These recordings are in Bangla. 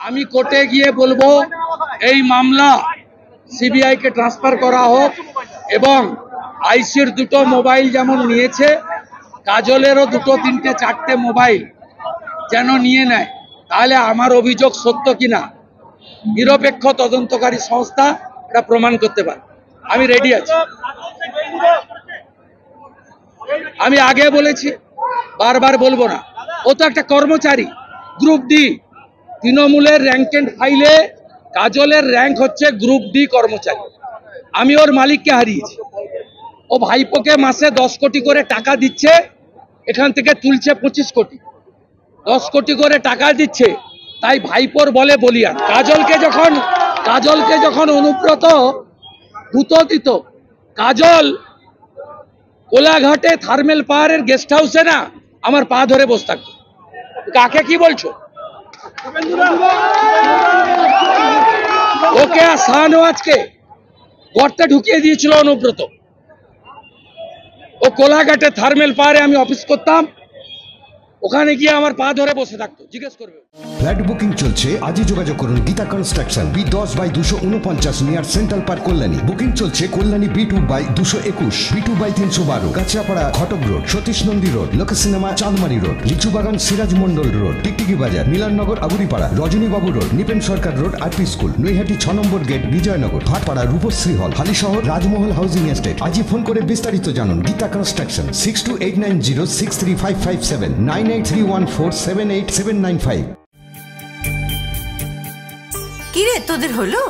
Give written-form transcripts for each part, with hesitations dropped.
আমি কোর্টে গিয়ে বলবো এই মামলা সিবিআই কে ট্রান্সফার করা হোক এবং আইসির দুটো মোবাইল যেমন নিয়েছে কাজলেরও দুটো তিনটে চারটে মোবাইল যেন নিয়ে নেয়। তাহলে আমার অভিযোগ সত্য কিনা নিরপেক্ষ তদন্তকারী সংস্থা এটা প্রমাণ করতে পারে। আমি রেডি আছি। আমি আগে বলেছি, বারবার বলবো না। ও তো একটা কর্মচারী, গ্রুপ ডি, তৃণমূলের র্যাঙ্ক এন্ড ফাইলে কাজলের র্যাঙ্ক হচ্ছে গ্রুপ ডি কর্মচারী। আমি ওর মালিককে হারিয়েছি। ও ভাইপোকে মাসে 10 কোটি করে টাকা দিচ্ছে, এখান থেকে তুলছে 25 কোটি। 10 কোটি করে টাকা দিচ্ছে, তাই ভাইপোর বলে বলিয়ান। কাজলকে যখন অনুব্রত গুঁতো দিত, কাজল কোলাঘাটে থার্মেল পাহাড়ের গেস্ট হাউসে না আমার পা ধরে বসে থাকতো। কাকে কি বলছো? ওকে আর শাহনওয়াজকে গর্তে ঢুকিয়ে দিয়েছিল অনুব্রত। ও কোলাঘাটে থার্মেল পাহাড়ে আমি অফিস করতাম, ওখানে গিয়ে আমার পা ধরে বসে থাকতো। জিজ্ঞেস করবে। ফ্ল্যাট বুকিং চলছে, আজই যোগাযোগ করুন Gita construction, B10/249 near central park, Kalyani. Booking চলছে কল্যাণী B2/221, B2/312, কাঁচরাপাড়া ঘটক রোড, সতীশ নন্দী রোড, লোক সিনেমা চাঁদমারি রোড, লিচুবাগান সিরাজ মন্ডল রোড, টিকটিকি বাজার, মিলননগর আগুরিপাড়া, রজনীবাবু রোড, নিপেন সরকার রোড, আরপি স্কুল, নৈহাটি 6 নম্বর গেট, বিজয়নগর, ভাটপাড়া, রূপশ্রী হল, হালিশহর, রাজমহল হাউজিং এস্টেট। আজই ফোন করে বিস্তারিত জানুন। গীতা কনস্ট্রাকশন, 6289063557, 9831478795। কি রে তোদের হলো?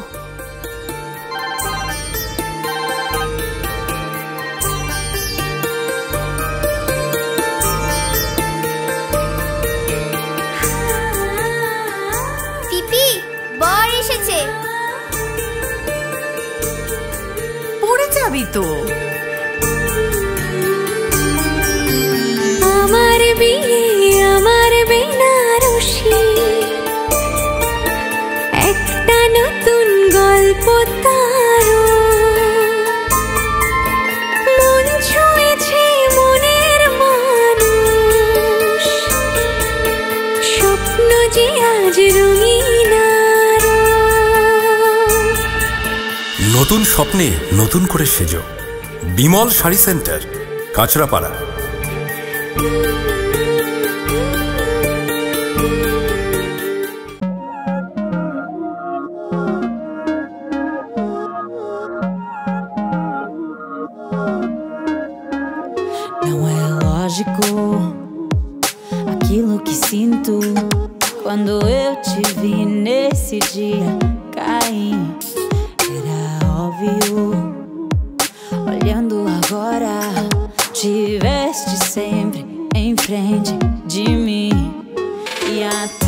পিপি বর এসেছে। পড়ে যাবি তো। আমার বিয়ে আমার বেনারসি, একটা নতুন গল্প তারো, মন ছুঁয়েছে মনের মানুষ, স্বপ্ন যে আজ রঙিন আরো। নতুন স্বপ্নে নতুন করে সেজো, Bimal sari centre, Kanchrapara. Não é lógico aquilo que sinto quando eu te vi nesse dia cair. Era óbvio, olhando agora, tiveste sempre em frente de mim e até